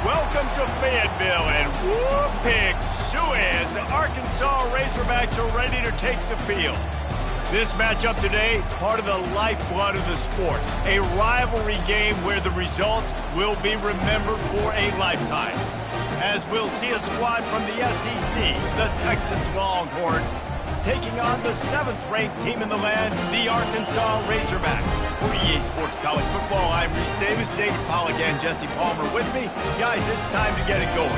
Welcome to Fayetteville, and whoop, pig suey, the Arkansas Razorbacks are ready to take the field. This matchup today, part of the lifeblood of the sport. A rivalry game where the results will be remembered for a lifetime. As we'll see a squad from the SEC, the Texas Longhorns, taking on the 7th-ranked team in the land, the Arkansas Razorbacks. For EA Sports College Football, I'm Reese Davis, David Pollack, and Jesse Palmer with me. Guys, it's time to get it going.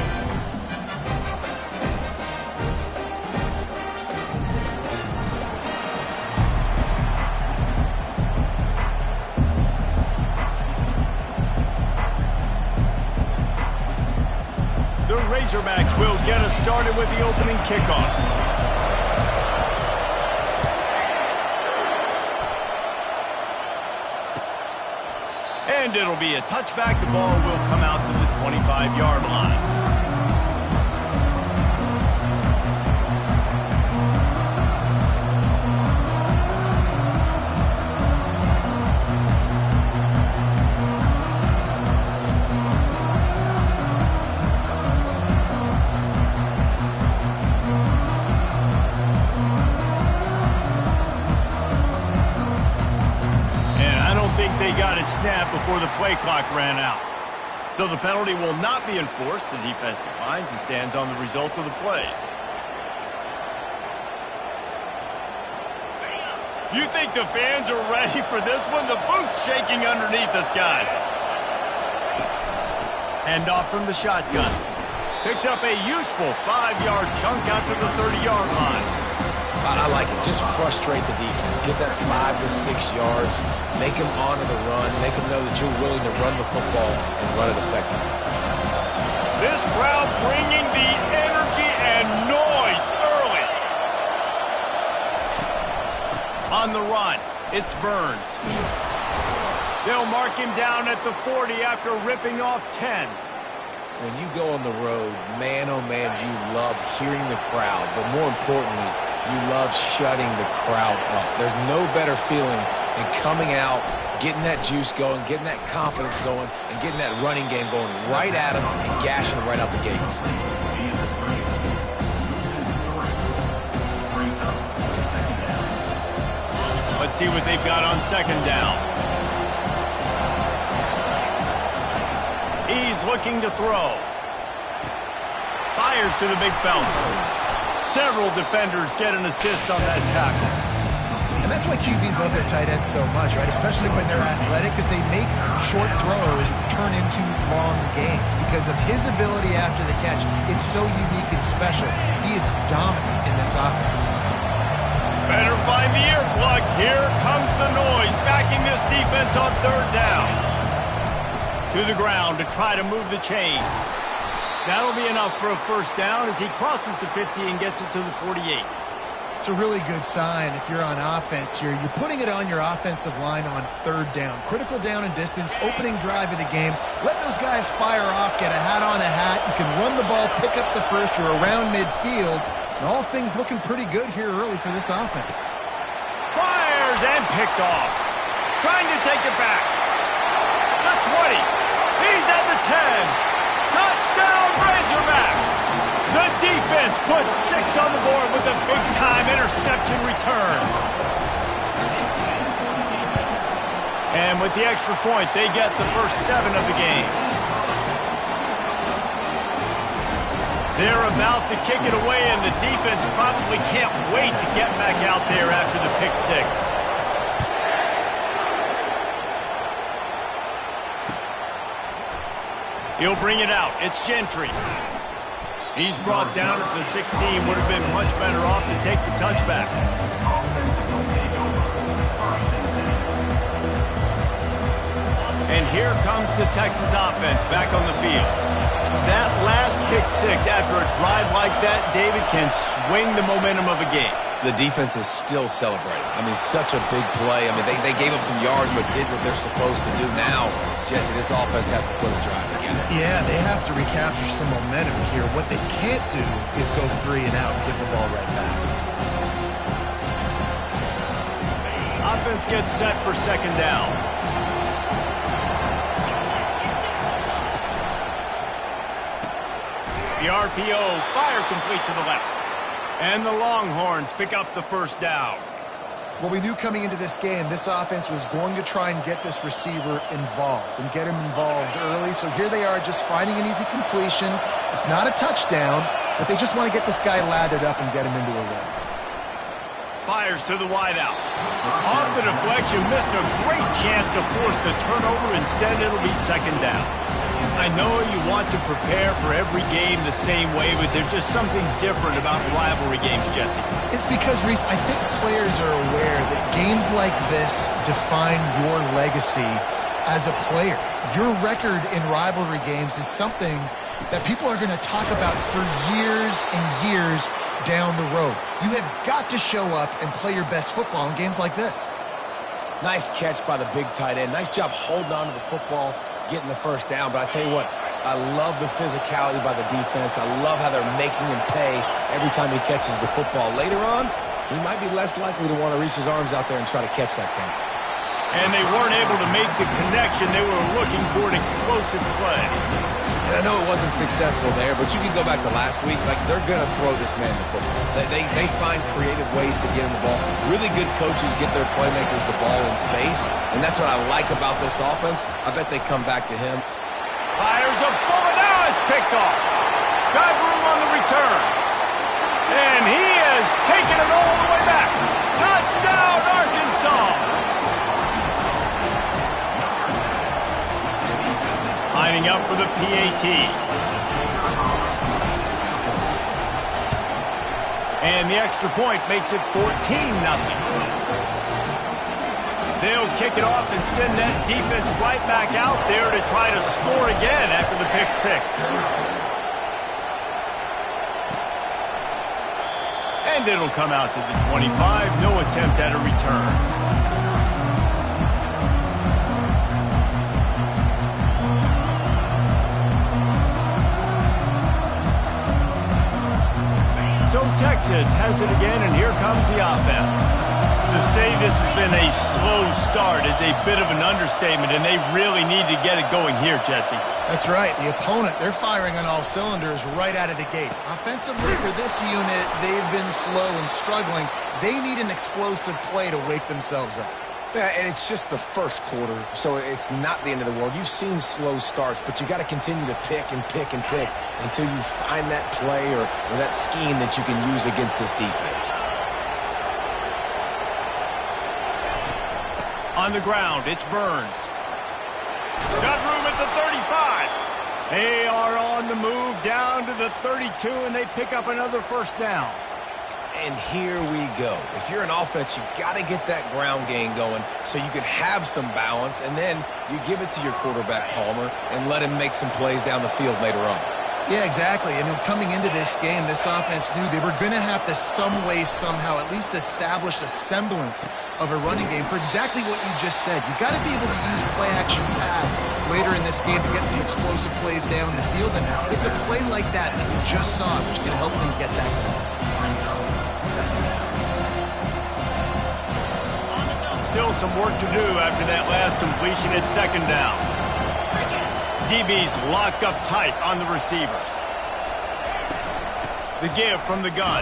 The Razorbacks will get us started with the opening kickoff. And it'll be a touchback. The ball will come out to the 25-yard line. They got it snapped before the play clock ran out. So the penalty will not be enforced. The defense declines and stands on the result of the play. You think the fans are ready for this one? The booth's shaking underneath us, guys. Hand off from the shotgun. Picks up a useful 5-yard chunk out to the 30-yard line. I like it. Just frustrate the defense. Get that 5 to 6 yards. Make them honor the run. Make them know that you're willing to run the football and run it effectively. This crowd bringing the energy and noise early. On the run, it's Burns. They'll mark him down at the 40 after ripping off 10. When you go on the road, man, oh man, you love hearing the crowd. But more importantly, you love shutting the crowd up. There's no better feeling than coming out, getting that juice going, getting that confidence going, and getting that running game going right at them and gashing them right out the gates. Let's see what they've got on second down. He's looking to throw. Fires to the big fella. Several defenders get an assist on that tackle. And that's why QBs love their tight ends so much, right? Especially when they're athletic, because they make short throws turn into long gains. Because of his ability after the catch, it's so unique and special. He is dominant in this offense. Better find the earplugs. Here comes the noise, backing this defense on third down. To the ground to try to move the chains. That'll be enough for a first down as he crosses the 50 and gets it to the 48. It's a really good sign if you're on offense here. You're putting it on your offensive line on third down. Critical down and distance, opening drive of the game. Let those guys fire off, get a hat on a hat. You can run the ball, pick up the first. You're around midfield. And all things looking pretty good here early for this offense. Fires and picked off. Trying to take it back. The 20. He's at the 10. Touchdown, Razorbacks! The defense puts 6 on the board with a big-time interception return. And with the extra point, they get the first 7 of the game. They're about to kick it away, and the defense probably can't wait to get back out there after the pick 6. He'll bring it out. It's Gentry. He's brought down at the 16. Would have been much better off to take the touchback. And here comes the Texas offense back on the field. That last pick 6 after a drive like that, David, can swing the momentum of a game. The defense is still celebrating. I mean, such a big play. I mean, they gave up some yards but did what they're supposed to do. Now, Jesse, this offense has to put a drive together. Yeah, they have to recapture some momentum here. What they can't do is go 3 and out and give the ball right back. Offense gets set for second down. The RPO, fire complete to the left. And the Longhorns pick up the first down. Well, we knew coming into this game, this offense was going to try and get this receiver involved and get him involved early. So here they are just finding an easy completion. It's not a touchdown, but they just want to get this guy lathered up and get him into a run. Fires to the wideout. Off the deflection, missed a great chance to force the turnover. Instead, it'll be second down. I know you want to prepare for every game the same way, but there's just something different about rivalry games, Jesse. It's because, Reese, I think players are aware that games like this define your legacy as a player. Your record in rivalry games is something that people are going to talk about for years and years down the road. You have got to show up and play your best football in games like this. Nice catch by the big tight end. Nice job holding on to the football, getting the first down. But I tell you what, I love the physicality by the defense. I love how they're making him pay every time he catches the football. Later on, he might be less likely to want to reach his arms out there and try to catch that thing. And they weren't able to make the connection. They were looking for an explosive play. And I know it wasn't successful there, but you can go back to last week. Like, they're going to throw this man the football. They find creative ways to get him the ball. Really good coaches get their playmakers the ball in space, and that's what I like about this offense. I bet they come back to him. Fires a bullet. Now it's picked off. Got room on the return. And he has taken it all the way back. Touchdown, Arkansas. Lining up for the PAT. And the extra point makes it 14-0. They'll kick it off and send that defense right back out there to try to score again after the pick six. And it'll come out to the 25. No attempt at a return. So Texas has it again, and here comes the offense. To say this has been a slow start is a bit of an understatement, and they really need to get it going here, Jesse. That's right. The opponent, they're firing on all cylinders right out of the gate. Offensively, for this unit, they've been slow and struggling. They need an explosive play to wake themselves up. Yeah, and it's just the first quarter, so it's not the end of the world. You've seen slow starts, but you got to continue to pick and pick and pick until you find that play or that scheme that you can use against this defense. On the ground, it's Burns. Got room at the 35. They are on the move down to the 32, and they pick up another first down. And here we go. If you're an offense, you got to get that ground game going so you can have some balance, and then you give it to your quarterback, Palmer, and let him make some plays down the field later on. Yeah, exactly. And coming into this game, this offense knew they were going to have to some way, somehow, at least establish a semblance of a running game for exactly what you just said. You got to be able to use play-action pass later in this game to get some explosive plays down the field. And it's a play like that you just saw, which can help them get that going. Still some work to do after that last completion at second down. DB's locked up tight on the receivers. The give from the gun.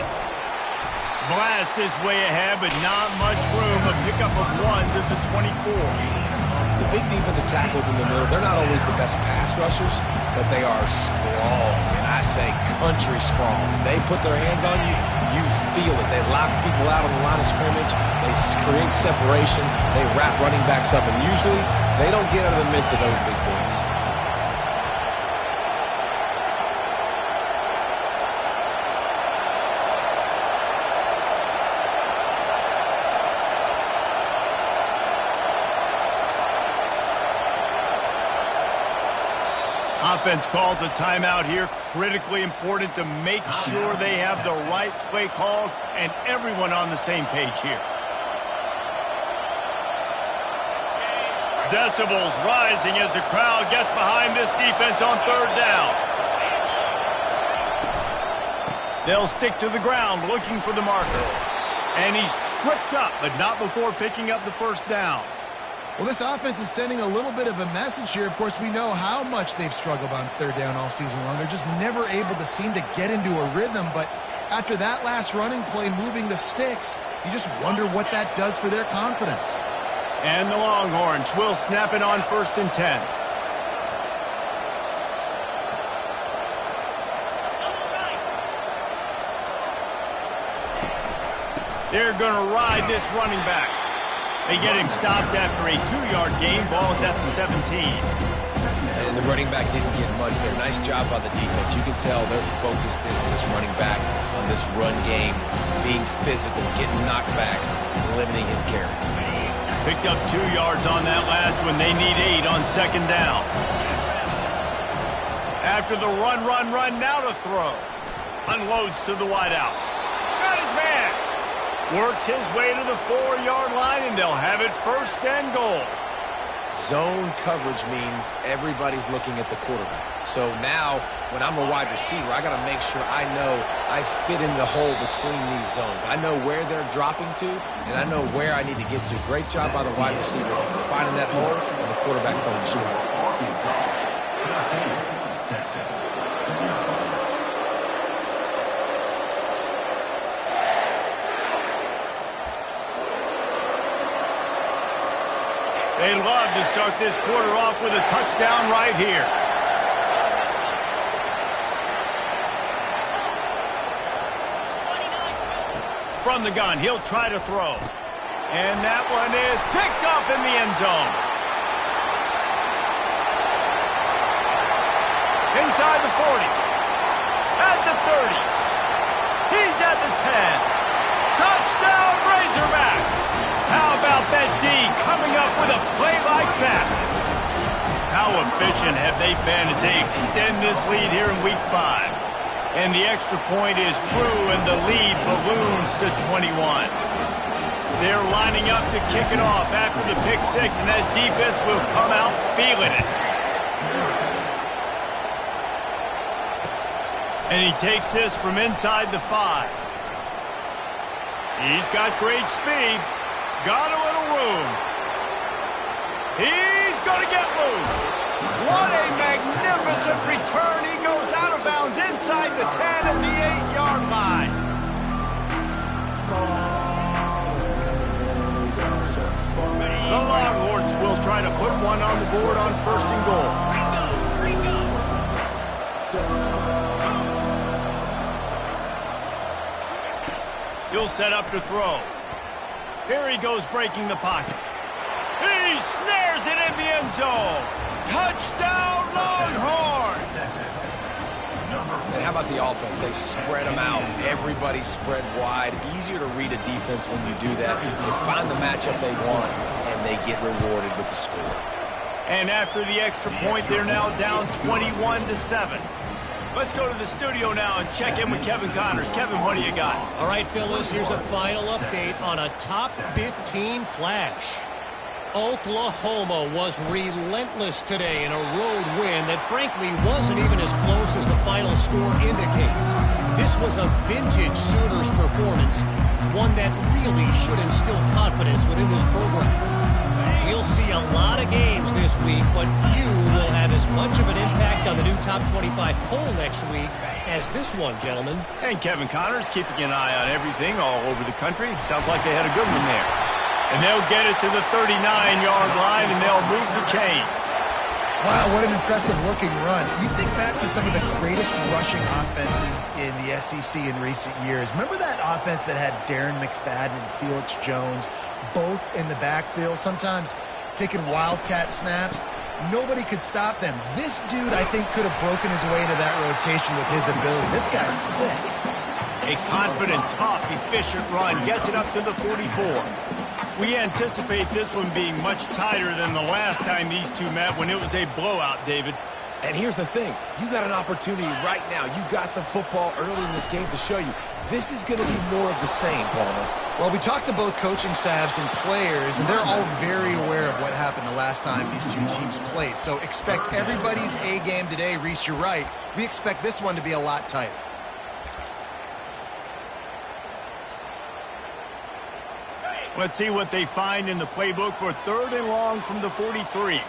Blast his way ahead, but not much room. A pickup of 1 to the 24. The big defensive tackles in the middle, they're not always the best pass rushers, but they are strong, and I say country strong. They put their hands on you, you feel it. They lock people out on the line of scrimmage. They create separation. They wrap running backs up, and usually they don't get out of the midst of those big boys. Offense calls a timeout here. Critically important to make sure they have the right play called and everyone on the same page here. Decibels rising as the crowd gets behind this defense on third down. They'll stick to the ground looking for the marker. And he's tripped up, but not before picking up the first down. Well, this offense is sending a little bit of a message here. Of course, we know how much they've struggled on third down all season long. They're just never able to seem to get into a rhythm. But after that last running play, moving the sticks, you just wonder what that does for their confidence. And the Longhorns will snap it on 1st and 10. They're going to ride this running back. They get him stopped after a 2-yard gain. Ball is at the 17. And the running back didn't get much there. Nice job by the defense. You can tell they're focused in on this running back, on this run game, being physical, getting knockbacks, and limiting his carries. Picked up 2 yards on that last one. They need 8 on 2nd down. After the run, now to throw. Unloads to the wideout. Got his man. Works his way to the 4-yard line, and they'll have it 1st and goal. Zone coverage means everybody's looking at the quarterback. So now, when I'm a wide receiver, I got to make sure I know I fit in the hole between these zones. I know where they're dropping to, and I know where I need to get to. Great job by the wide receiver finding that hole, and the quarterback throwing straight. They love to start this quarter off with a touchdown right here. From the gun, he'll try to throw. And that one is picked up in the end zone. Inside the 40. At the 30. He's at the 10. Touchdown, Razorbacks! How about that D coming up with a play like that? How efficient have they been as they extend this lead here in Week 5? And the extra point is true, and the lead balloons to 21. They're lining up to kick it off after the pick 6, and that defense will come out feeling it. And he takes this from inside the 5. He's got great speed. Got a little room. He's going to get loose. What a magnificent return. He goes out of bounds inside the 10 at the 8-yard line. The Longhorns will try to put one on the board on 1st and goal. He'll set up to throw. Here he goes breaking the pocket. He snares it in the end zone. Touchdown, Longhorns! And how about the offense? They spread them out. Everybody spread wide. Easier to read a defense when you do that. They find the matchup they want, and they get rewarded with the score. And after the extra point, they're now down 21-7. Let's go to the studio now and check in with Kevin Connors. Kevin, what do you got? All right, fellas, here's a final update on a top 15 clash. Oklahoma was relentless today in a road win that frankly wasn't even as close as the final score indicates. This was a vintage Sooners performance, one that really should instill confidence within this program. We'll see a lot of games this week, but few will have as much of an impact on the new top 25 poll next week as this one, gentlemen. And Kevin Connors keeping an eye on everything all over the country. Sounds like they had a good one there. And they'll get it to the 39-yard line, and they'll move the chains. Wow, what an impressive-looking run. You think back to some of the greatest rushing offenses in the SEC in recent years. Remember that offense that had Darren McFadden and Felix Jones both in the backfield, sometimes taking wildcat snaps? Nobody could stop them. This dude, I think, could have broken his way into that rotation with his ability. This guy's sick. A confident, tough, efficient run gets it up to the 44. We anticipate this one being much tighter than the last time these two met when it was a blowout, David. And here's the thing. You got an opportunity right now. You got the football early in this game to show you. This is going to be more of the same, Palmer. Well, we talked to both coaching staffs and players, and they're all very aware of what happened the last time these two teams played. So expect everybody's A game today. Reese, you're right. We expect this one to be a lot tighter. Let's see what they find in the playbook for 3rd and long from the 43.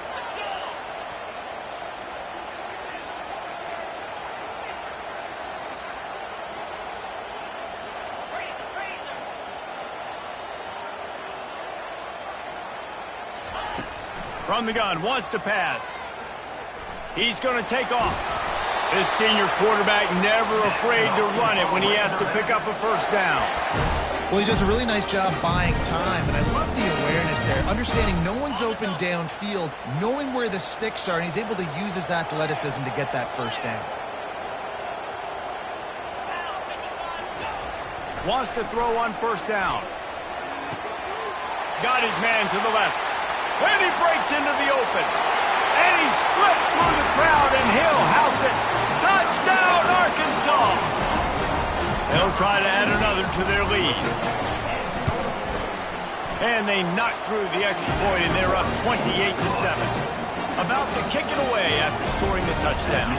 From the gun, wants to pass. He's going to take off. This senior quarterback never afraid to run it when he has to pick up a first down. Well, he does a really nice job buying time, and I love the awareness there. Understanding no one's open downfield, knowing where the sticks are, and he's able to use his athleticism to get that first down. Wants to throw on first down. Got his man to the left. And he breaks into the open. And he slipped through the crowd, and he'll house it. Touchdown, Arkansas! They'll try to add another to their lead. And they knock through the extra point, and they're up 28-7. About to kick it away after scoring the touchdown.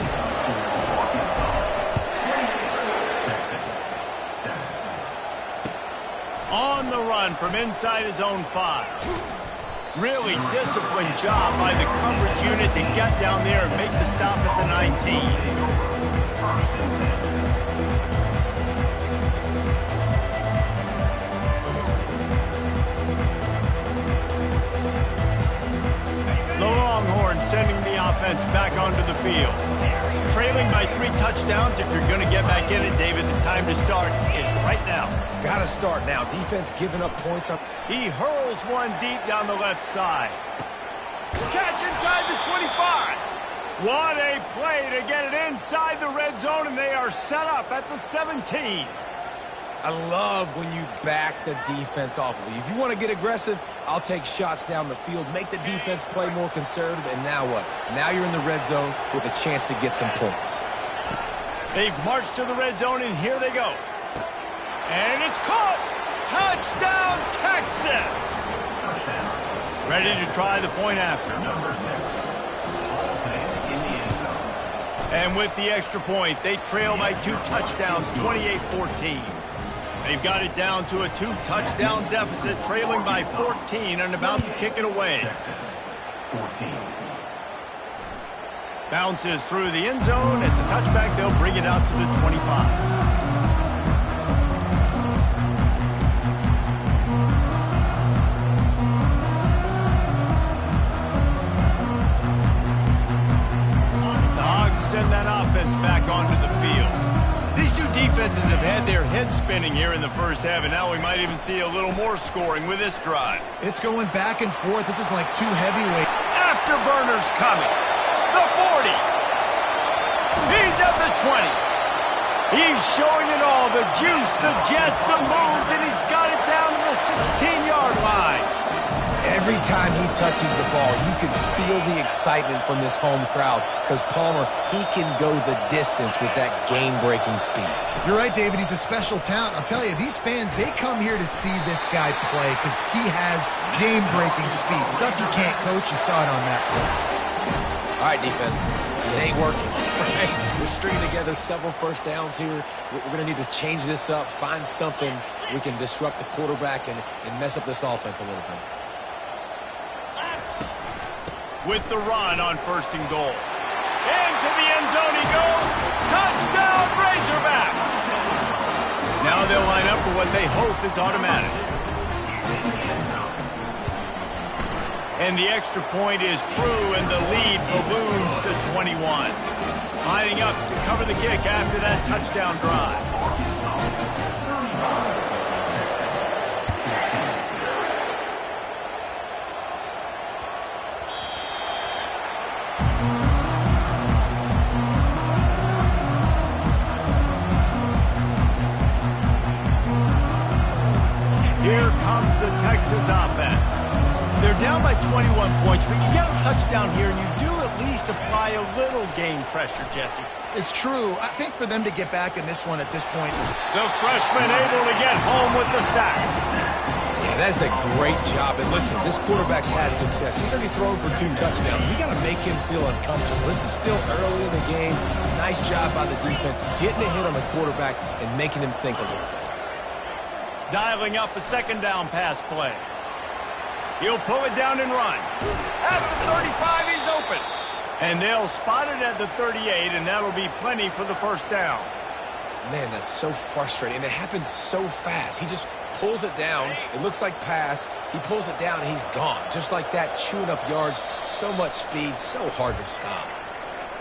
On the run from inside his own 5. Really disciplined job by the coverage unit to get down there and make the stop at the 19. The Longhorns sending the offense back onto the field. Trailing by 3 touchdowns. If you're going to get back in it, David, the time to start is right now. Got to start now. Defense giving up points. He hurls one deep down the left side. Catch inside the 25. What a play to get it inside the red zone, and they are set up at the 17. I love when you back the defense off of you. If you want to get aggressive, I'll take shots down the field, make the defense play more conservative, and now what? Now you're in the red zone with a chance to get some points. They've marched to the red zone, and here they go. And it's caught! Touchdown, Texas! Ready to try the point after. And with the extra point, they trail by 2 touchdowns, 28-14. They've got it down to a 2-touchdown deficit, trailing by 14 and about to kick it away. Bounces through the end zone. It's a touchback. They'll bring it out to the 25. Send that offense back onto the field. These two defenses have had their heads spinning here in the first half, and now we might even see a little more scoring with this drive. It's going back and forth. This is like 2 heavyweights. Afterburners coming. The 40. He's at the 20. He's showing it all. The juice, the jets, the moves, and he's got it down to the 16-yard line. Every time he touches the ball, you can feel the excitement from this home crowd because Palmer, he can go the distance with that game-breaking speed. You're right, David. He's a special talent. I'll tell you, these fans, they come here to see this guy play because he has game-breaking speed. Stuff you can't coach. You saw it on that play. All right, defense. It ain't working. Right? We're stringing together several first downs here. We're going to need to change this up, find something we can disrupt the quarterback and mess up this offense a little bit. With the run on 1st and goal. Into the end zone he goes. Touchdown, Razorbacks! Now they'll line up for what they hope is automatic. And the extra point is true, and the lead balloons to 21. Lining up to cover the kick after that touchdown drive. Here comes the Texas offense. They're down by 21 points, but you get a touchdown here, and you do at least apply a little game pressure, Jesse. It's true. I think for them to get back in this one at this point. The freshman able to get home with the sack. Yeah, that's a great job. And listen, this quarterback's had success. He's already thrown for 2 touchdowns. We got to make him feel uncomfortable. This is still early in the game. Nice job by the defense, getting a hit on the quarterback and making him think a little bit. Dialing up a second down pass play. He'll pull it down and run. At the 35, he's open. And they'll spot it at the 38, and that'll be plenty for the first down. Man, that's so frustrating. And it happens so fast. He just pulls it down. It looks like pass. He pulls it down, and he's gone. Just like that, chewing up yards. So much speed, so hard to stop.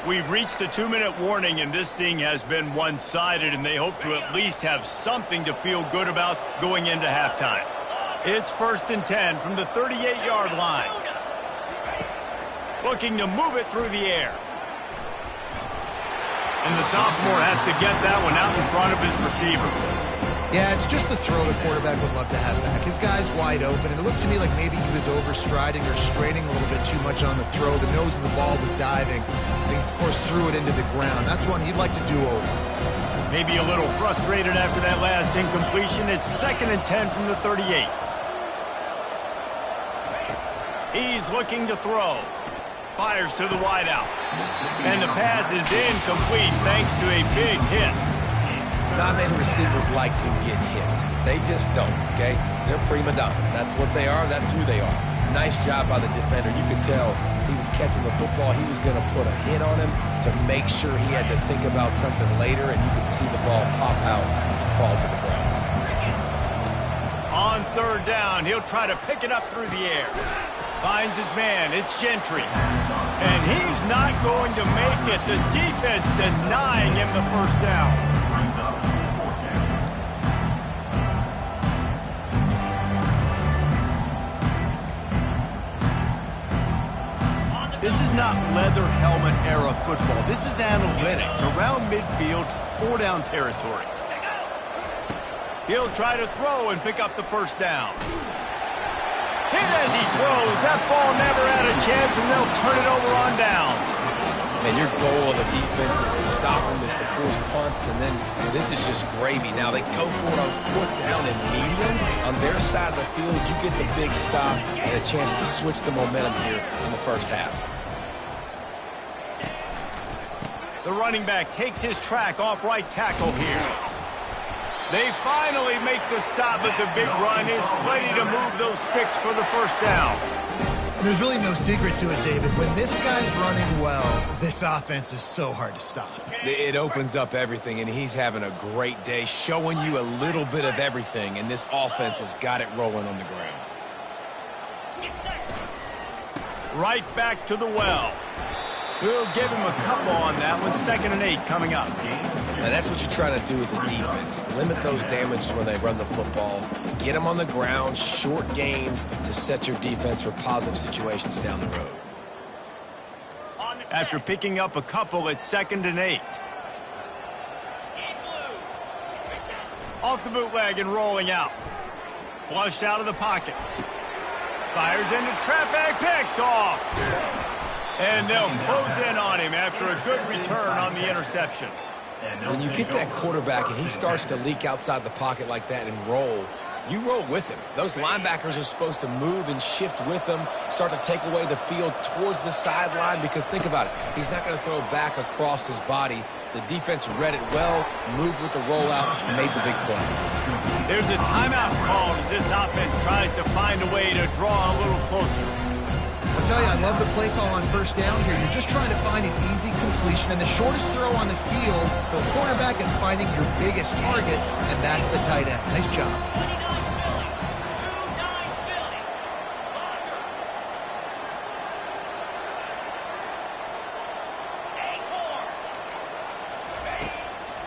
We've reached the 2-minute warning, and this thing has been one-sided, and they hope to at least have something to feel good about going into halftime. It's 1st and 10 from the 38-yard line. Looking to move it through the air. And the sophomore has to get that one out in front of his receiver. Yeah, it's just the throw the quarterback would love to have back. His guy's wide open, and it looked to me like maybe he was overstriding or straining a little bit too much on the throw. The nose of the ball was diving, and he, of course, threw it into the ground. That's one he'd like to do over. Maybe a little frustrated after that last incompletion. It's 2nd and 10 from the 38. He's looking to throw. Fires to the wideout. And the pass is incomplete thanks to a big hit. Not many receivers like to get hit. They just don't, okay? They're prima donnas. That's what they are. That's who they are. Nice job by the defender. You could tell he was catching the football. He was going to put a hit on him to make sure he had to think about something later, and you could see the ball pop out and fall to the ground. On 3rd down, he'll try to pick it up through the air. Finds his man. It's Gentry. And he's not going to make it. The defense denying him the first down. This is not leather helmet era football. This is analytics. Around midfield, 4-down territory. He'll try to throw and pick up the first down. Hit as he throws. That ball never had a chance, and they'll turn it over on downs. And your goal of the defense is to stop them, is to force punts, and then this is just gravy. Now they go for it on 4th down and medium. On their side of the field, you get the big stop and a chance to switch the momentum here in the first half. The running back takes his track off right tackle here. They finally make the stop, but the big run is plenty to move those sticks for the first down. There's really no secret to it, David. When this guy's running well, this offense is so hard to stop. It opens up everything, and he's having a great day, showing you a little bit of everything, and this offense has got it rolling on the ground. Right back to the well. We'll give him a couple on that one. 2nd and 8 coming up. Now that's what you're trying to do as a defense. Limit those damages when they run the football. Get them on the ground, short gains to set your defense for positive situations down the road. After picking up a couple, it's 2nd and 8. Off the bootleg and rolling out. Flushed out of the pocket. Fires into traffic, picked off. And they'll close in on him after a good return on the interception. When you get that quarterback and he starts to leak outside the pocket like that and roll, you roll with him. Those linebackers are supposed to move and shift with him, start to take away the field towards the sideline, because think about it. He's not going to throw back across his body. The defense read it well, moved with the rollout, and made the big play. There's a timeout called as this offense tries to find a way to draw a little closer. I'll tell you, I love the play call on 1st down here. You're just trying to find an easy completion, and the shortest throw on the field for a quarterback is finding your biggest target, and that's the tight end. Nice job.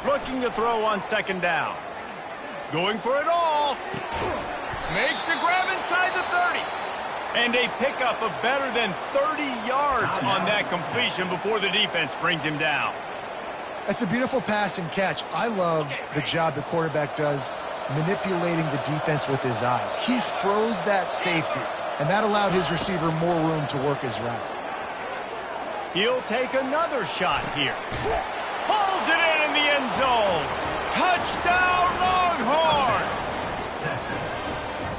Looking to throw on 2nd down. Going for it all. Makes the grab inside the 30. And a pickup of better than 30 yards on that completion before the defense brings him down. That's a beautiful pass and catch. I love the job the quarterback does manipulating the defense with his eyes. He froze that safety, and that allowed his receiver more room to work his route. He'll take another shot here. Pulls it in the end zone. Touchdown, Longhorns!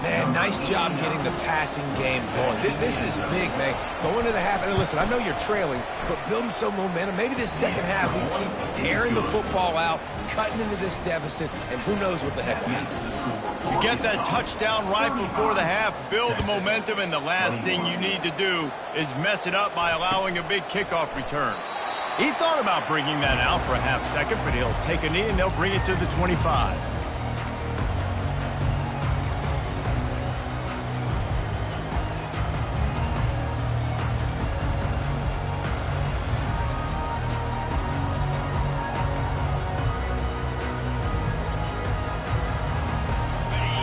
Man, nice job getting the passing game going. This is big, man. Going to the half, and listen, I know you're trailing, but building some momentum. Maybe this second half, we keep airing the football out, cutting into this deficit, and who knows what the heck will happen. You get that touchdown right before the half, build the momentum, and the last thing you need to do is mess it up by allowing a big kickoff return. He thought about bringing that out for a half second, but he'll take a knee and they'll bring it to the 25.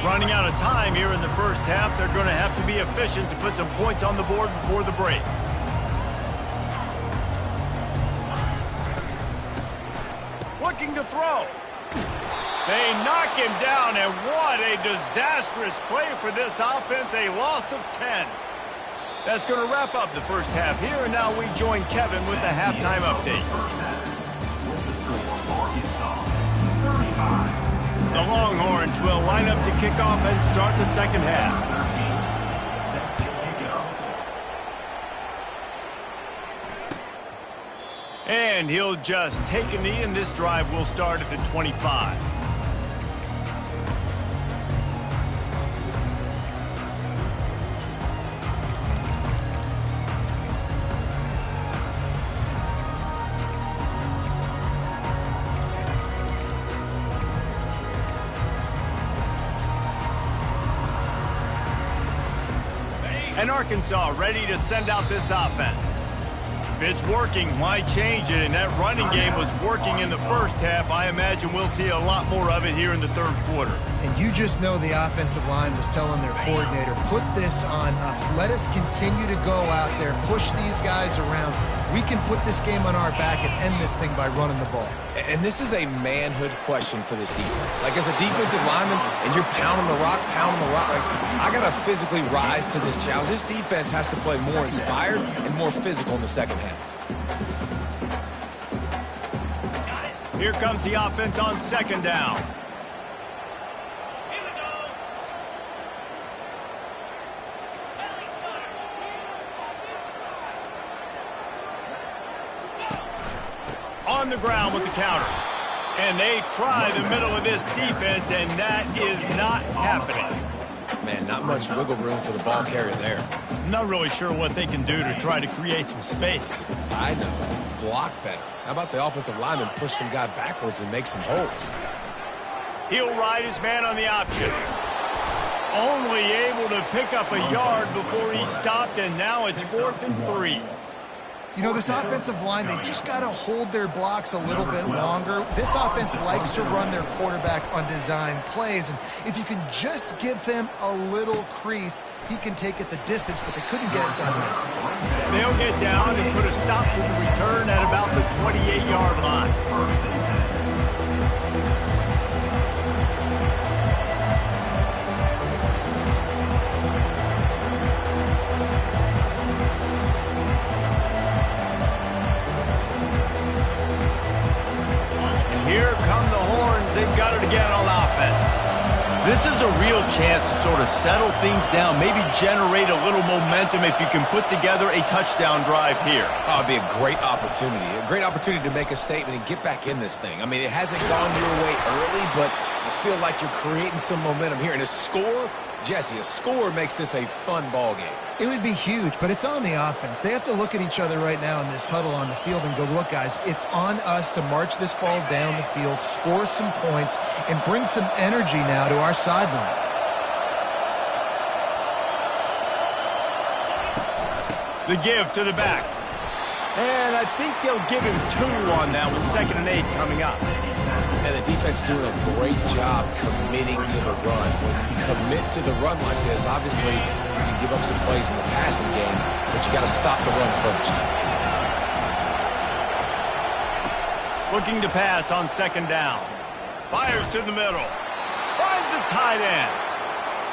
Running out of time here in the first half, they're going to have to be efficient to put some points on the board before the break. Looking to throw. They knock him down, and what a disastrous play for this offense, a loss of 10. That's going to wrap up the first half here, and now we join Kevin with the halftime update. The Longhorns will line up to kick off and start the second half. And he'll just take a knee, and this drive will start at the 25. And Arkansas ready to send out this offense. If it's working, why change it? And that running game was working in the first half. I imagine we'll see a lot more of it here in the third quarter. And you just know the offensive line was telling their coordinator, put this on us. Let us continue to go out there, push these guys around. We can put this game on our back and end this thing by running the ball. And this is a manhood question for this defense. Like, as a defensive lineman, and you're pounding the rock, like, I got to physically rise to this challenge. This defense has to play more inspired and more physical in the second half. Here comes the offense on second down. On the ground with the counter. And they try the middle of this defense, and that is not happening. Man, not much wiggle room for the ball carrier there. I'm not really sure what they can do to try to create some space. I know. Block better. How about the offensive lineman push some guy backwards and make some holes? He'll ride his man on the option. Only able to pick up a yard before he stopped, and now it's 4th and 3. You know, this offensive line, they just got to hold their blocks a little bit longer. This offense likes to run their quarterback on design plays, and if you can just give him a little crease, he can take it the distance, but they couldn't get it done there. They'll get down and put a stop to the return at about the 28-yard line. Here come the Horns. They've got it again on offense. This is a real chance to sort of settle things down, maybe generate a little momentum if you can put together a touchdown drive here. Oh, it'd be a great opportunity to make a statement and get back in this thing. I mean, it hasn't gone your way early, but I feel like you're creating some momentum here. And a score, Jesse, a score makes this a fun ball game. It would be huge, but it's on the offense. They have to look at each other right now in this huddle on the field and go, look, guys, it's on us to march this ball down the field, score some points, and bring some energy now to our sideline. The give to the back. And I think they'll give him 2 on that with 2nd and 8 coming up. And the defense doing a great job committing to the run. When you commit to the run like this, obviously you can give up some plays in the passing game, but you got to stop the run first. Looking to pass on 2nd down. Fires to the middle. Finds a tight end.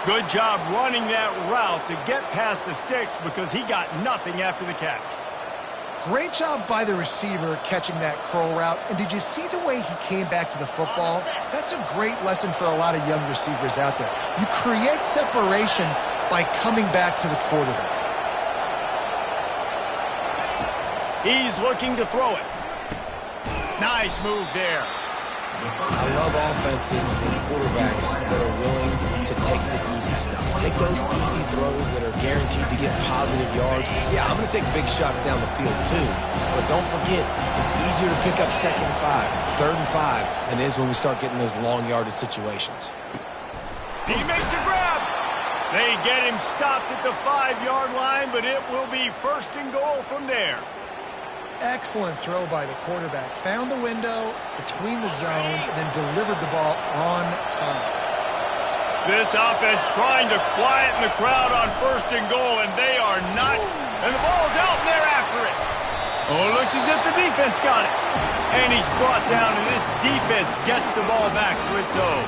Good job running that route to get past the sticks because he got nothing after the catch. Great job by the receiver catching that curl route. And did you see the way he came back to the football? That's a great lesson for a lot of young receivers out there. You create separation by coming back to the quarterback. He's looking to throw it. Nice move there. I love offenses and quarterbacks that are willing to take the easy stuff. Take those easy throws that are guaranteed to get positive yards. Yeah, I'm going to take big shots down the field too. But don't forget, it's easier to pick up 2nd and 5, 3rd and 5 than it is when we start getting those long yardage situations. He makes a grab. They get him stopped at the 5-yard line, but it will be 1st and goal from there. Excellent throw by the quarterback. Found the window between the zones and then delivered the ball on time. This offense trying to quieten the crowd on 1st and goal, and they are not. And the ball's out, and they're after it. Oh, it looks as if the defense got it. And he's brought down, and this defense gets the ball back to its own.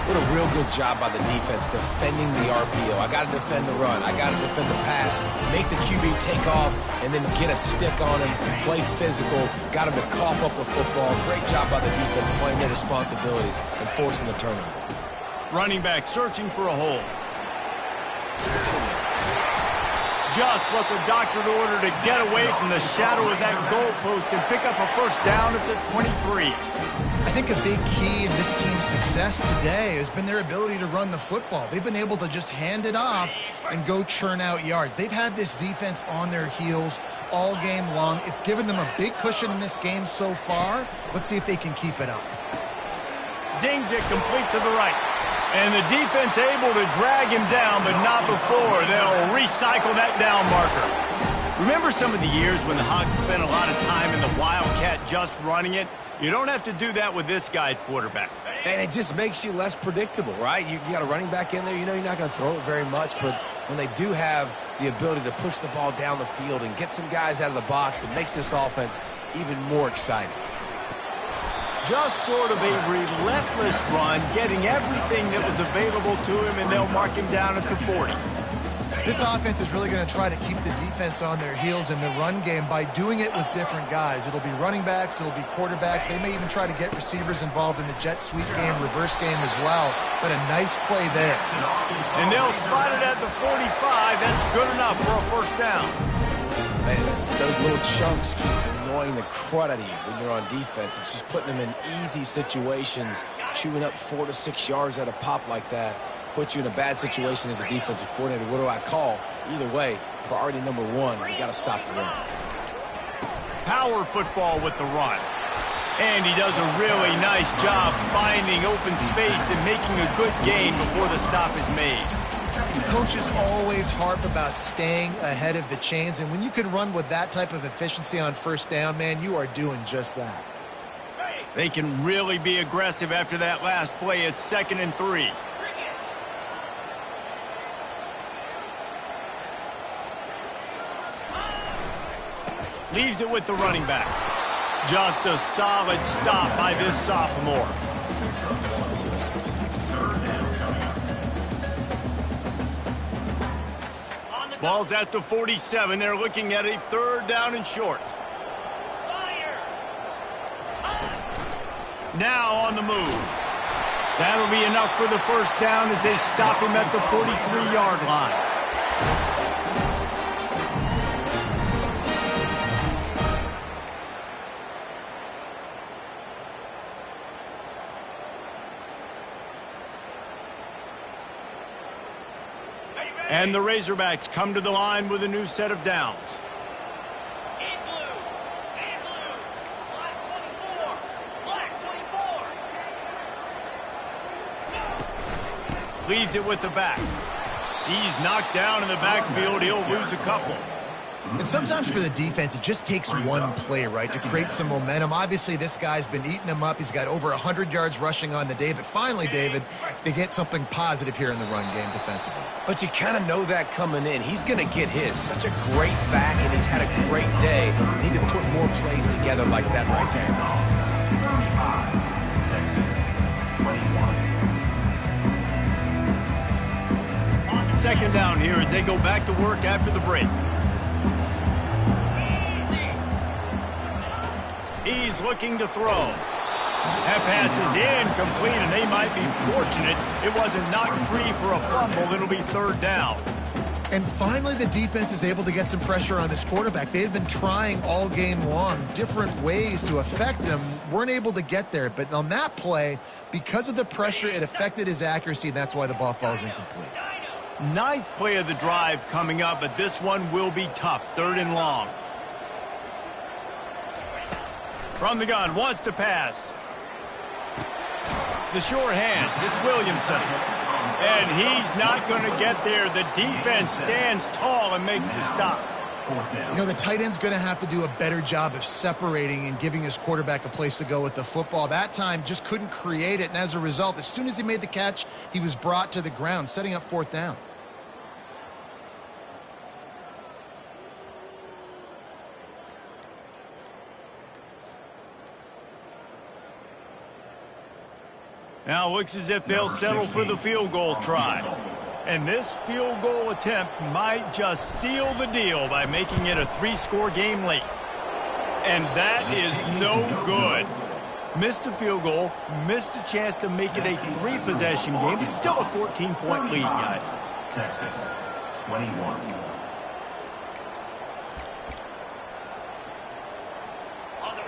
What a real good job by the defense defending the RPO. I got to defend the run. I got to defend the pass. Make the QB take off and then get a stick on him. Play physical. Got him to cough up the football. Great job by the defense playing their responsibilities and forcing the turnover. Running back searching for a hole. Just what the doctor ordered to get away from the shadow of that goalpost and pick up a 1st down at the 23. I think a big key in this team's success today has been their ability to run the football. They've been able to just hand it off and go churn out yards. They've had this defense on their heels all game long. It's given them a big cushion in this game so far. Let's see if they can keep it up. Zings it complete to the right. And the defense able to drag him down, but not before. They'll recycle that down marker. Remember some of the years when the Hawks spent a lot of time in the Wildcat just running it? You don't have to do that with this guy at quarterback. And it just makes you less predictable, right? You got a running back in there. You know you're not going to throw it very much, but when they do have the ability to push the ball down the field and get some guys out of the box, it makes this offense even more exciting. Just sort of a relentless run, getting everything that was available to him, and they'll mark him down at the 40. This offense is really going to try to keep the defense on their heels in the run game by doing it with different guys. It'll be running backs, it'll be quarterbacks. They may even try to get receivers involved in the jet sweep game, reverse game as well. But a nice play there. And they'll spot it at the 45. That's good enough for a 1st down. Man, those little chunks keep annoying the crud out of you when you're on defense. It's just putting them in easy situations, chewing up 4 to 6 yards at a pop like that. Put you in a bad situation as a defensive coordinator. What do I call? Either way, priority number 1, we got to stop the run. Power football with the run. And he does a really nice job finding open space and making a good gain before the stop is made. Coaches always harp about staying ahead of the chains, and when you can run with that type of efficiency on 1st down, man, you are doing just that. They can really be aggressive after that last play. It's 2nd and 3. Leaves it with the running back. Just a solid stop by this sophomore. Ball's at the 47. They're looking at a 3rd down and short. Now on the move. That'll be enough for the 1st down as they stop him at the 43-yard line. And the Razorbacks come to the line with a new set of downs. Leaves it with the back. He's knocked down in the backfield. He'll lose a couple. And sometimes for the defense, it just takes one play, right, to create some momentum. Obviously, this guy's been eating them up. He's got over 100 yards rushing on the day. But finally, David, they get something positive here in the run game defensively. But you kind of know that coming in. He's going to get his. Such a great back, and he's had a great day. Need to put more plays together like that right there. Second down here as they go back to work after the break. He's looking to throw. That pass is incomplete, and they might be fortunate it wasn't knocked free for a fumble. It'll be third down. And finally, the defense is able to get some pressure on this quarterback. They had been trying all game long different ways to affect him. Weren't able to get there. But on that play, because of the pressure, it affected his accuracy, and that's why the ball falls incomplete. Ninth play of the drive coming up, but this one will be tough. Third and long. From the gun, wants to pass. The sure hands, it's Williamson. And he's not going to get there. The defense stands tall and makes the stop. You know, the tight end's going to have to do a better job of separating and giving his quarterback a place to go with the football. That time just couldn't create it, and as a result, as soon as he made the catch, he was brought to the ground, setting up fourth down. Now it looks as if they'll settle for the field goal try. And this field goal attempt might just seal the deal by making it a 3-score game late. And that is no good. Missed the field goal, missed the chance to make it a 3-possession game. It's still a 14-point lead, guys. Texas, 21.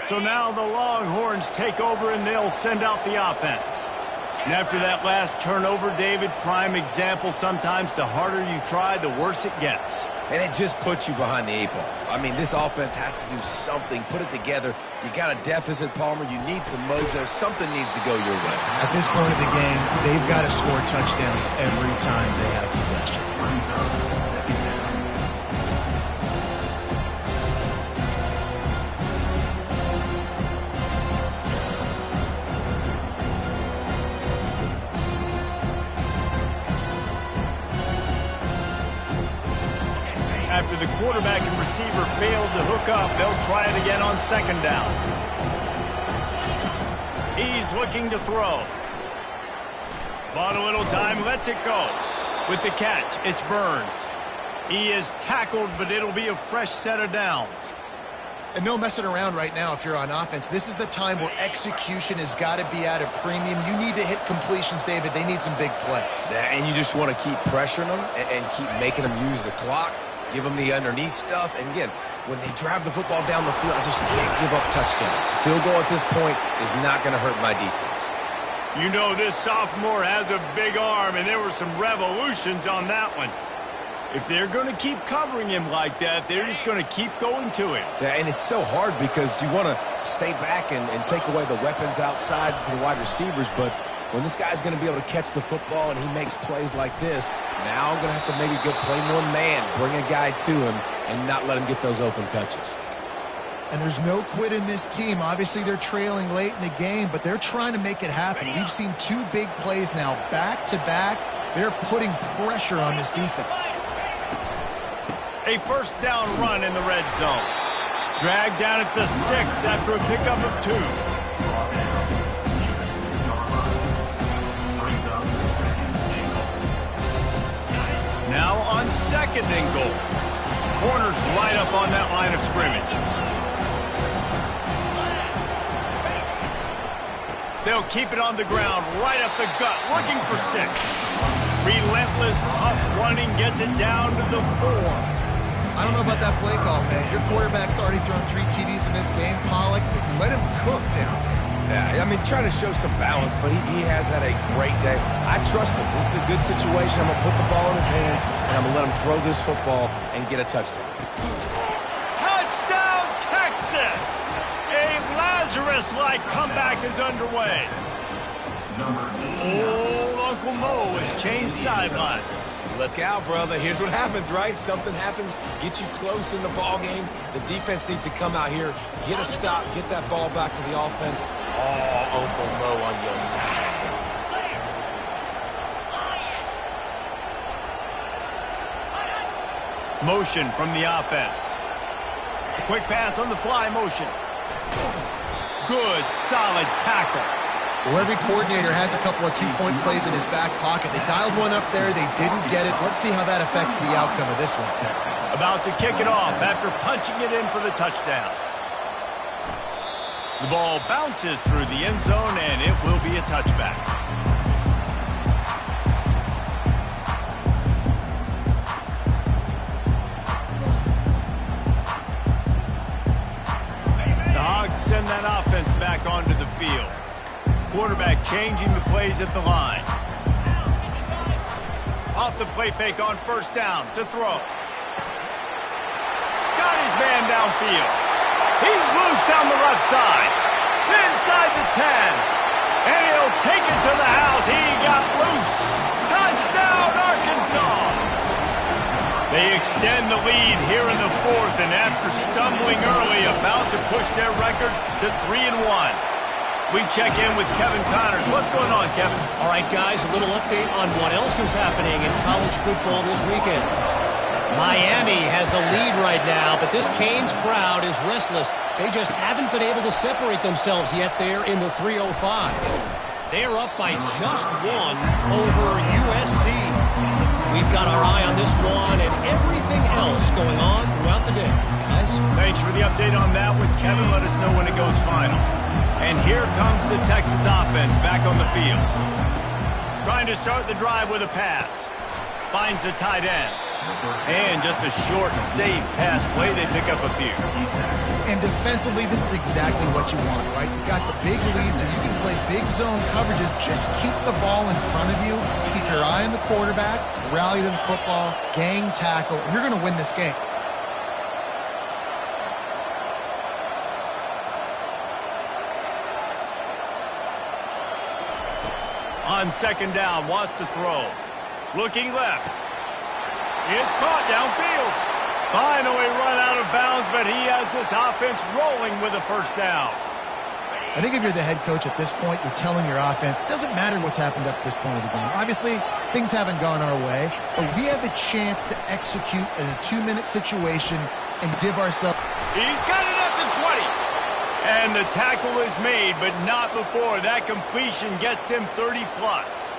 So now the Longhorns take over and they'll send out the offense. And after that last turnover, David, prime example, sometimes the harder you try, the worse it gets. And it just puts you behind the 8 ball. I mean, this offense has to do something, put it together. You got a deficit, Palmer. You need some mojo. Something needs to go your way. At this point of the game, they've got to score touchdowns every time they have possession. After the quarterback and receiver failed to hook up, they'll try it again on second down. He's looking to throw. Bought a little time, lets it go. With the catch, it's Burns. He is tackled, but it'll be a fresh set of downs. And no messing around right now if you're on offense. This is the time where execution has got to be at a premium. You need to hit completions, David. They need some big plays. Yeah, and you just want to keep pressuring them and keep making them use the clock. Give them the underneath stuff. And again, when they drive the football down the field, I just can't give up touchdowns. A field goal at this point is not going to hurt my defense. You know this sophomore has a big arm, and there were some revolutions on that one. If they're going to keep covering him like that, they're just going to keep going to him. Yeah, and it's so hard because you want to stay back and take away the weapons outside for the wide receivers, but when this guy's going to be able to catch the football and he makes plays like this, now I'm going to have to maybe go play more man, bring a guy to him, and not let him get those open touches. And there's no quit in this team. Obviously, they're trailing late in the game, but they're trying to make it happen. We've seen 2 big plays now, back-to-back. They're putting pressure on this defense. A first down run in the red zone. Dragged down at the 6 after a pickup of 2. Now on second and goal. Corners right up on that line of scrimmage. They'll keep it on the ground, right up the gut, looking for 6. Relentless, tough running, gets it down to the 4. I don't know about that play call, man. Your quarterback's already thrown 3 TDs in this game. Pollock, let him cook down there. Yeah, I mean, trying to show some balance, but he has had a great day. I trust him. This is a good situation. I'm going to put the ball in his hands, and I'm going to let him throw this football and get a touchdown. Touchdown, Texas! A Lazarus-like comeback is underway. Old Uncle Mo has changed sidelines. Look out, brother. Here's what happens, right? Something happens, get you close in the ball game. The defense needs to come out here, get a stop, get that ball back to the offense. Oh, Uncle Mo on your side. Motion from the offense. Quick pass on the fly motion. Good, solid tackle. Well, every coordinator has a couple of 2-point plays in his back pocket. They dialed one up there. They didn't get it. Let's see how that affects the outcome of this one. About to kick it off after punching it in for the touchdown. The ball bounces through the end zone, and it will be a touchback. The Hogs send that offense back onto the field. Quarterback changing the plays at the line. Off the play fake on first down to throw. Got his man downfield. He's loose down the left side. Inside the 10. And he'll take it to the house. He got loose. Touchdown, Arkansas. They extend the lead here in the fourth, and after stumbling early, about to push their record to 3-1. We check in with Kevin Connors. What's going on, Kevin? All right, guys, a little update on what else is happening in college football this weekend. Miami has the lead right now, but this Canes crowd is restless. They just haven't been able to separate themselves yet there in the 305. They're up by just one over USC. We've got our eye on this one and everything else going on throughout the day. Guys? Thanks for the update on that one, Kevin. Let us know when it goes final. And here comes the Texas offense back on the field. Trying to start the drive with a pass. Finds the tight end. And just a short, safe pass play. They pick up a few. And defensively, this is exactly what you want, right? You got the big lead, so you can play big zone coverages. Just keep the ball in front of you. Keep your eye on the quarterback. Rally to the football. Gang tackle. And you're going to win this game. On second down, wants to throw. Looking left. It's caught downfield. Finally run out of bounds, but he has this offense rolling with a first down. I think if you're the head coach at this point, you're telling your offense, it doesn't matter what's happened up to this point of the game. Obviously, things haven't gone our way, but we have a chance to execute in a 2-minute situation and give ourselves... He's got it at the 20. And the tackle is made, but not before that completion gets him 30-plus.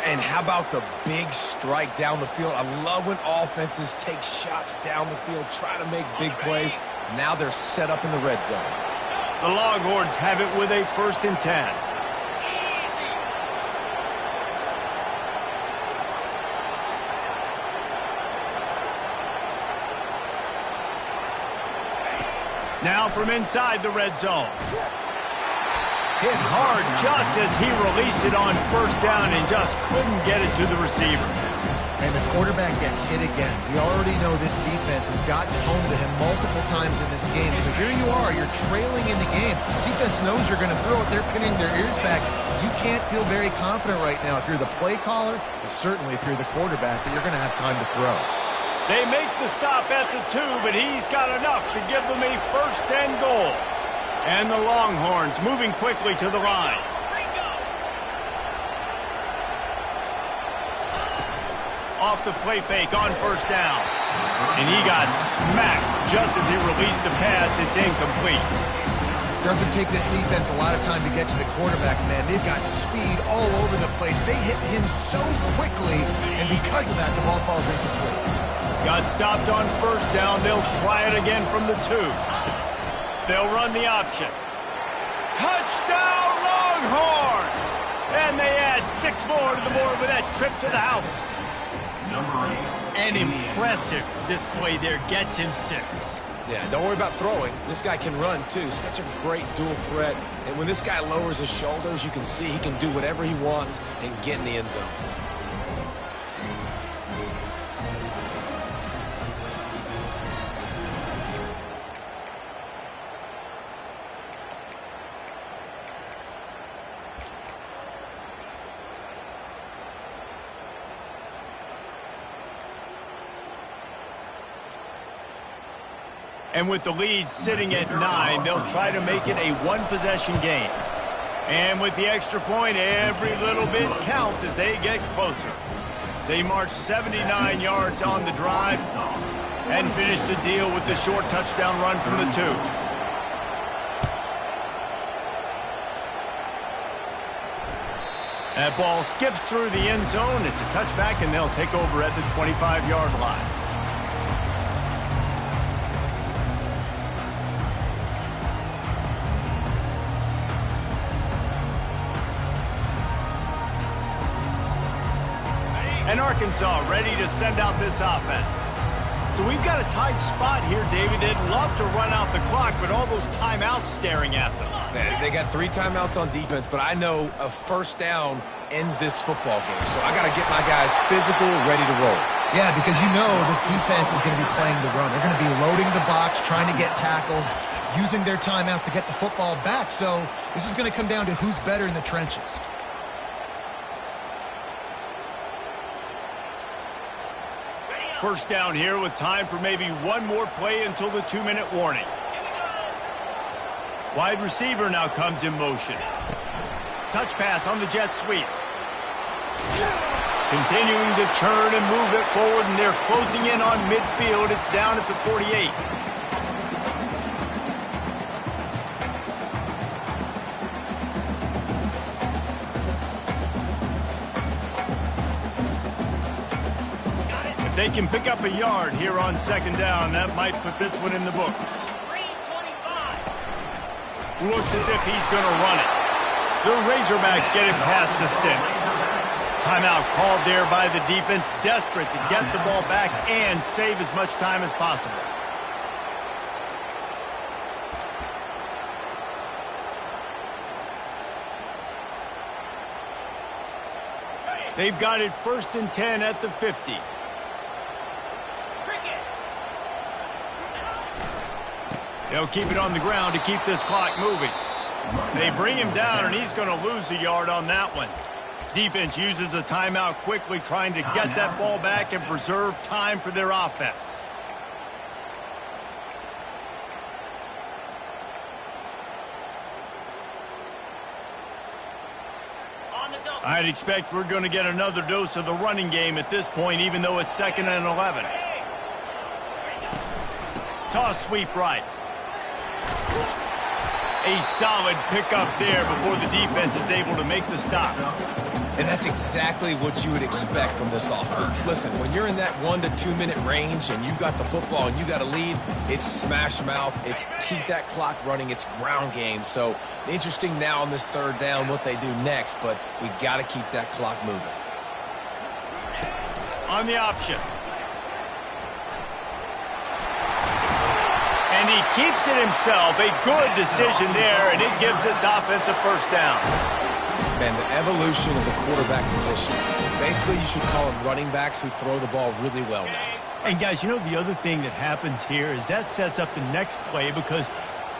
And how about the big strike down the field? I love when offenses take shots down the field, try to make big plays. Now they're set up in the red zone. The Longhorns have it with a 1st and 10. Now from inside the red zone. Hit hard just as he released it on first down and just couldn't get it to the receiver. And the quarterback gets hit again. We already know this defense has gotten home to him multiple times in this game. So here you are, you're trailing in the game. Defense knows you're going to throw it. They're pinning their ears back. You can't feel very confident right now if you're the play caller, and certainly if you're the quarterback, that you're going to have time to throw. They make the stop at the 2, but he's got enough to give them a 1st and goal. And the Longhorns moving quickly to the line. Off the play fake on first down. And he got smacked just as he released the pass. It's incomplete. Doesn't take this defense a lot of time to get to the quarterback, man. They've got speed all over the place. They hit him so quickly, and because of that, the ball falls incomplete. Got stopped on first down. They'll try it again from the 2. They'll run the option. Touchdown, Longhorns! And they add 6 more to the board with that trip to the house. Number 8. An impressive display there gets him 6. Yeah, don't worry about throwing. This guy can run, too. Such a great dual threat. And when this guy lowers his shoulders, you can see he can do whatever he wants and get in the end zone. And with the lead sitting at 9, they'll try to make it a 1-possession game. And with the extra point, every little bit counts as they get closer. They march 79 yards on the drive and finish the deal with the short touchdown run from the 2. That ball skips through the end zone. It's a touchback, and they'll take over at the 25-yard line. And Arkansas ready to send out this offense. So we've got a tight spot here, David. They'd love to run out the clock, but all those timeouts staring at them. They got 3 timeouts on defense, but I know a first down ends this football game. So I got to get my guys physical, ready to roll. Yeah, because you know this defense is going to be playing the run. They're going to be loading the box, trying to get tackles, using their timeouts to get the football back. So this is going to come down to who's better in the trenches. First down here with time for maybe one more play until the 2-minute warning. Wide receiver now comes in motion. Touch pass on the jet sweep. Continuing to turn and move it forward, and they're closing in on midfield. It's down at the 48. If they can pick up a yard here on second down, that might put this one in the books. Looks as if he's going to run it. The Razorbacks get it past the sticks. Timeout called there by the defense, desperate to get the ball back and save as much time as possible. They've got it 1st and 10 at the 50. They'll keep it on the ground to keep this clock moving. They bring him down, and he's going to lose a yard on that one. Defense uses a timeout quickly, trying to get that ball back and preserve time for their offense. I'd expect we're going to get another dose of the running game at this point, even though it's 2nd and 11. Toss sweep right. A solid pickup there before the defense is able to make the stop. And that's exactly what you would expect from this offense. Listen, when you're in that 1 to 2 minute range and you got the football and you got a lead, it's smash mouth, it's keep that clock running, it's ground game. So interesting now on this 3rd down what they do next, but we got to keep that clock moving. On the option. And he keeps it himself. A good decision there, and it gives this offense a first down. Man, the evolution of the quarterback position. Basically, you should call them running backs who throw the ball really well now. And, guys, you know the other thing that happens here is that sets up the next play because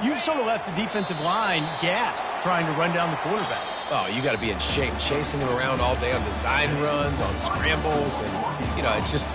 you've sort of left the defensive line gassed trying to run down the quarterback. Oh, you got to be in shape, chasing him around all day on design runs, on scrambles, and, you know, it's just...